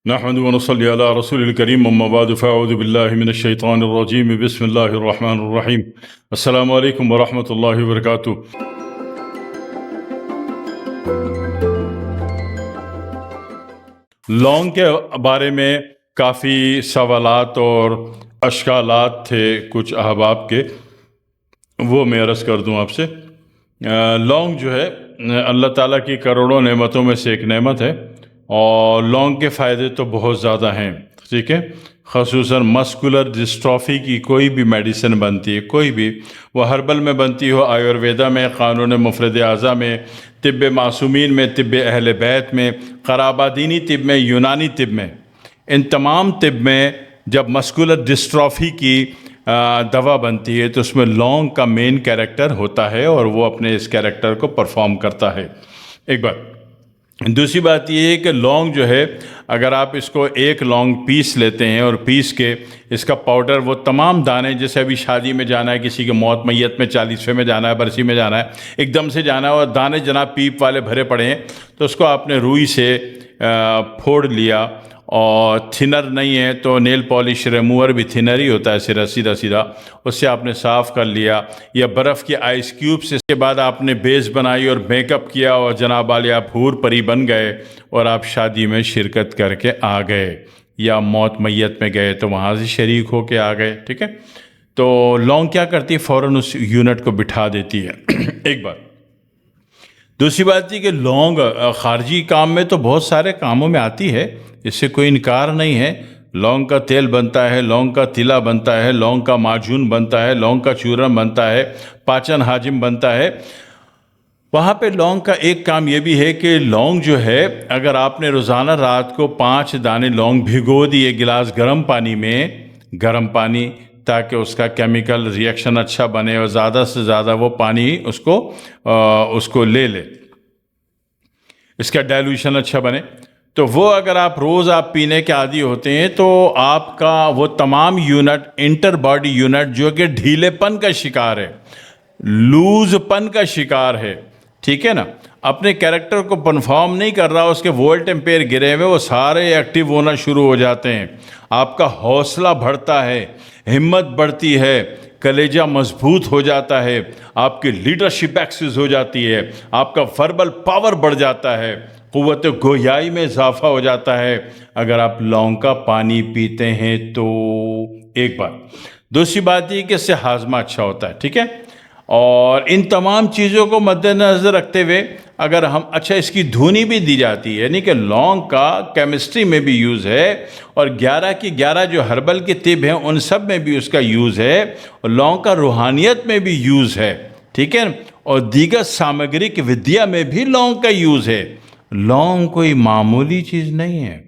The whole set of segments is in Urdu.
نحمد ونصلي على رسول الكريم اما بعد فاعوذ بالله من الشيطان الرجيم بسم الله الرحمن الرحیم. السلام علیکم ورحمۃ اللہ وبرکاتہ. لونگ کے بارے میں کافی سوالات اور اشکالات تھے کچھ احباب کے، وہ میں عرض کر دوں آپ سے. لونگ جو ہے اللہ تعالیٰ کی کروڑوں نعمتوں میں سے ایک نعمت ہے، اور لونگ کے فائدے تو بہت زیادہ ہیں. ٹھیک ہے، خصوصاً مسکولر ڈسٹرافی کی کوئی بھی میڈیسن بنتی ہے، کوئی بھی، وہ ہربل میں بنتی ہو، آیورویدا میں، قانون مفرد اعضاء میں، طب معصومین میں، طب اہل بیت میں، قرابہ دینی طب میں، یونانی طب میں، ان تمام طب میں جب مسکولر ڈسٹرافی کی دوا بنتی ہے تو اس میں لونگ کا مین کیریکٹر ہوتا ہے، اور وہ اپنے اس کیریکٹر کو پرفارم کرتا ہے. ایک بات. دوسری بات یہ ہے کہ لونگ جو ہے، اگر آپ اس کو ایک لونگ پیس لیتے ہیں اور پیس کے اس کا پاؤڈر، وہ تمام دانے، جیسے ابھی شادی میں جانا ہے، کسی کے موت میت میں 40ویں میں جانا ہے، برسی میں جانا ہے، ایک دم سے جانا ہے اور دانے جناب پیپ والے بھرے پڑے ہیں، تو اس کو آپ نے روئی سے پھوڑ لیا، اور تھنر نہیں ہے تو نیل پالش ریموور بھی تھنر ہی ہوتا ہے، سیدھا سیدھا اس سے آپ نے صاف کر لیا، یا برف کے آئس کیوب سے. اس کے بعد آپ نے بیس بنائی اور میک اپ کیا، اور جناب والی آپ حور پری بن گئے، اور آپ شادی میں شرکت کر کے آ گئے، یا موت میت میں گئے تو وہاں سے شریک ہو کے آ گئے. ٹھیک ہے، تو لونگ کیا کرتی ہے، فوراً اس یونٹ کو بٹھا دیتی ہے. ایک بات. دوسری بات یہ کہ لونگ خارجی کام میں تو بہت سارے کاموں میں آتی ہے، اس سے کوئی انکار نہیں ہے. لونگ کا تیل بنتا ہے، لونگ کا تلا بنتا ہے، لونگ کا معجون بنتا ہے، لونگ کا چورن بنتا ہے، پاچن حاجم بنتا ہے. وہاں پہ لونگ کا ایک کام یہ بھی ہے کہ لونگ جو ہے، اگر آپ نے روزانہ رات کو 5 دانے لونگ بھگو دیے گلاس گرم پانی میں، گرم پانی، تاکہ اس کا کیمیکل ریئیکشن اچھا بنے اور زیادہ سے زیادہ وہ پانی اس کو لے لے، اس کا ڈائلوشن اچھا بنے، تو وہ اگر آپ روز پینے کے عادی ہوتے ہیں تو آپ کا وہ تمام یونٹ، انٹر باڈی یونٹ جو کہ ڈھیلے پن کا شکار ہے، لوز پن کا شکار ہے، ٹھیک ہے نا، اپنے کیریکٹر کو پرفارم نہیں کر رہا، اس کے وولٹ ایمپیر گرے ہوئے، وہ سارے ایکٹیو ہونا شروع ہو جاتے ہیں. آپ کا حوصلہ بڑھتا ہے، ہمت بڑھتی ہے، کلیجہ مضبوط ہو جاتا ہے، آپ کی لیڈرشپ ایکسس ہو جاتی ہے، آپ کا وربل پاور بڑھ جاتا ہے، قوت گویائی میں اضافہ ہو جاتا ہے اگر آپ لونگ کا پانی پیتے ہیں تو. ایک بات. دوسری بات یہ کہ اس سے ہاضمہ اچھا ہوتا ہے. ٹھیک ہے، اور ان تمام چیزوں کو مد نظر رکھتے ہوئے اگر ہم، اچھا اس کی دھونی بھی دی جاتی ہے، یعنی کہ لونگ کا کیمسٹری میں بھی یوز ہے، اور 11 کی 11 جو ہربل کے طب ہیں ان سب میں بھی اس کا یوز ہے، اور لونگ کا روحانیت میں بھی یوز ہے. ٹھیک ہے، اور دیگر سامگرک ودیا میں بھی لونگ کا یوز ہے. لونگ کوئی معمولی چیز نہیں ہے.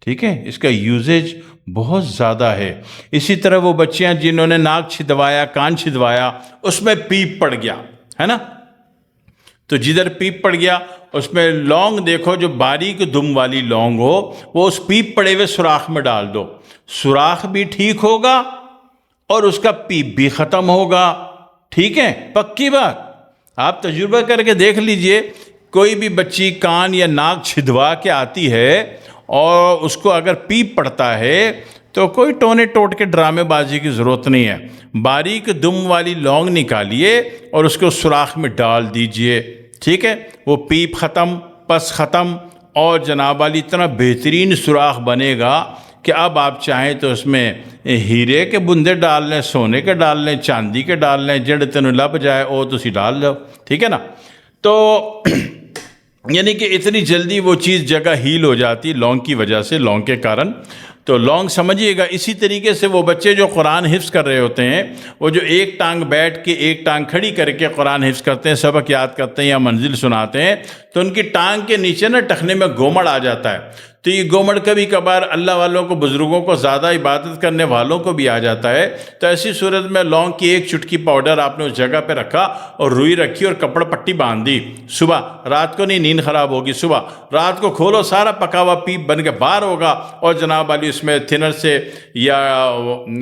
ٹھیک ہے، اس کا یوزیج بہت زیادہ ہے. اسی طرح وہ بچیاں جنہوں نے ناک چھدوایا، کان چھدوایا، اس میں پیپ پڑ گیا ہے نا، تو جدھر پیپ پڑ گیا اس میں لونگ دیکھو، جو باریک دم والی لونگ ہو، وہ اس پیپ پڑے ہوئے سوراخ میں ڈال دو، سوراخ بھی ٹھیک ہوگا اور اس کا پیپ بھی ختم ہوگا. ٹھیک ہے، پکی بات. آپ تجربہ کر کے دیکھ لیجئے، کوئی بھی بچی کان یا ناک چھدوا کے آتی ہے اور اس کو اگر پیپ پڑتا ہے تو کوئی ٹونے ٹوٹ کے ڈرامے بازی کی ضرورت نہیں ہے. باریک دم والی لونگ نکالیے اور اس کو سوراخ میں ڈال دیجئے. ٹھیک ہے، وہ پیپ ختم، پس ختم، اور جناب والی اتنا بہترین سوراخ بنے گا کہ اب آپ چاہیں تو اس میں ہیرے کے بندے ڈال لیں، سونے کے ڈال لیں، چاندی کے ڈال لیں، جڑ تینوں لب جائے او تسی ڈال لو. ٹھیک ہے نا، تو یعنی کہ اتنی جلدی وہ چیز جگہ ہیل ہو جاتی لونگ کی وجہ سے، لونگ کے کارن. تو لونگ سمجھیے گا. اسی طریقے سے وہ بچے جو قرآن حفظ کر رہے ہوتے ہیں، وہ جو ایک ٹانگ بیٹھ کے ایک ٹانگ کھڑی کر کے قرآن حفظ کرتے ہیں، سبق یاد کرتے ہیں یا منزل سناتے ہیں، تو ان کی ٹانگ کے نیچے نا ٹخنے میں گومڑ آ جاتا ہے. تو یہ گومڑ کبھی کبھار اللہ والوں کو، بزرگوں کو، زیادہ عبادت کرنے والوں کو بھی آ جاتا ہے. تو ایسی صورت میں لونگ کی ایک چٹکی پاؤڈر آپ نے اس جگہ پہ رکھا اور روئی رکھی اور کپڑ پٹی باندھ دی. صبح رات کو نہیں نیند خراب ہوگی، صبح رات کو کھولو، سارا پکا ہوا پیپ بن کے باہر ہوگا، اور جناب علی اس میں تھنر سے یا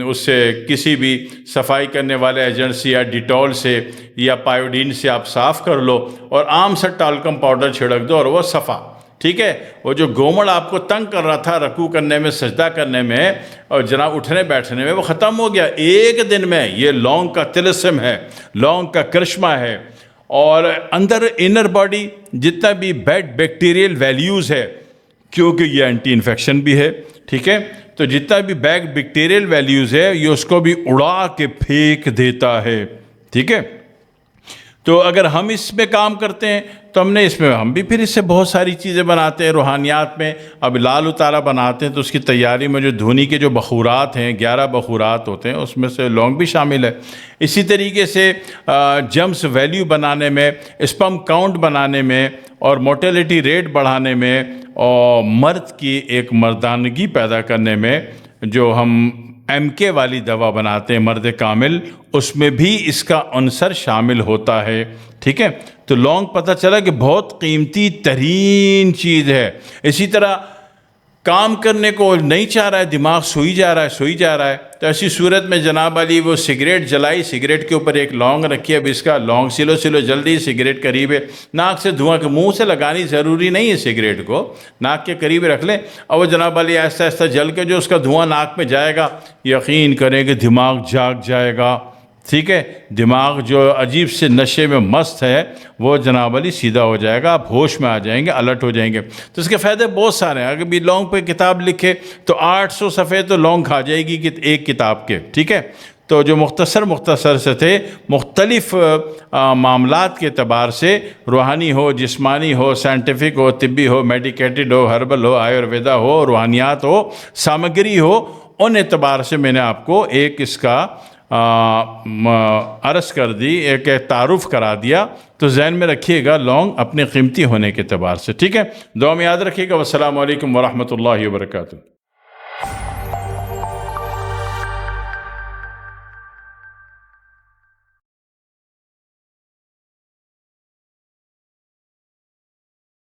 اس سے کسی بھی صفائی کرنے والے ایجنٹ سے یا ڈیٹول سے یا پائیوڈین سے آپ صاف کر لو، اور عام سا ٹالکم پاؤڈر چھڑک دو اور وہ صفا. ٹھیک ہے، وہ جو گومڑ آپ کو تنگ کر رہا تھا رکوع کرنے میں، سجدہ کرنے میں اور جناب اٹھنے بیٹھنے میں، وہ ختم ہو گیا ایک دن میں۔ یہ لونگ کا طلسم ہے، لونگ کا کرشمہ ہے۔ اور اندر انر باڈی جتنا بھی بیڈ بیکٹیریل ویلیوز ہے، کیونکہ یہ اینٹی انفیکشن بھی ہے، ٹھیک ہے، تو جتنا بھی بیکٹیریل ویلیوز ہے یہ اس کو بھی اڑا کے پھینک دیتا ہے، ٹھیک ہے۔ تو اگر ہم اس میں کام کرتے ہیں تو ہم بھی پھر اس سے بہت ساری چیزیں بناتے ہیں روحانیات میں۔ اب لال اتارا بناتے ہیں تو اس کی تیاری میں جو دھونی کے جو بخورات ہیں، 11 بخورات ہوتے ہیں، اس میں سے لونگ بھی شامل ہے۔ اسی طریقے سے جمس ویلیو بنانے میں، اسپم کاؤنٹ بنانے میں اور موٹیلٹی ریٹ بڑھانے میں اور مرد کی ایک مردانگی پیدا کرنے میں جو ہم ایم کے والی دوا بناتے ہیں مرد کامل، اس میں بھی اس کا عنصر شامل ہوتا ہے، ٹھیک ہے۔ تو لونگ پتہ چلا کہ بہت قیمتی ترین چیز ہے۔ اسی طرح کام کرنے کو نہیں چاہ رہا ہے، دماغ سوئی جا رہا ہے، تو ایسی صورت میں جناب علی وہ سگریٹ جلائی، سگریٹ کے اوپر ایک لونگ رکھی، اب اس کا لونگ سلو جلدی سگریٹ قریب ہے، ناک سے دھواں کے منہ سے لگانی ضروری نہیں ہے، سگریٹ کو ناک کے قریب رکھ لیں اور وہ جناب علی آہستہ آہستہ جل کے جو اس کا دھواں ناک میں جائے گا، یقین کریں کہ دماغ جاگ جائے گا، ٹھیک ہے۔ دماغ جو عجیب سے نشے میں مست ہے وہ جناب علی سیدھا ہو جائے گا، آپ ہوش میں آ جائیں گے، الرٹ ہو جائیں گے۔ تو اس کے فائدے بہت سارے ہیں۔ اگر بھی لونگ پہ کتاب لکھے تو 800 صفحے تو لونگ کھا جائے گی ایک کتاب کے، ٹھیک ہے۔ تو جو مختصر سے تھے، مختلف معاملات کے اعتبار سے، روحانی ہو، جسمانی ہو، سائنٹیفک ہو، طبی ہو، میڈیکیٹڈ ہو، ہربل ہو، آیورویدا ہو، روحانیات ہو، سامگری ہو، ان اعتبار سے میں نے آپ کو ایک اس کا عرض کر دی، ایک تعارف کرا دیا۔ تو ذہن میں رکھیے گا لونگ اپنے قیمتی ہونے کے اعتبار سے، ٹھیک ہے۔ دعا میں یاد رکھیے گا۔ والسلام علیکم ورحمۃ اللہ وبرکاتہ۔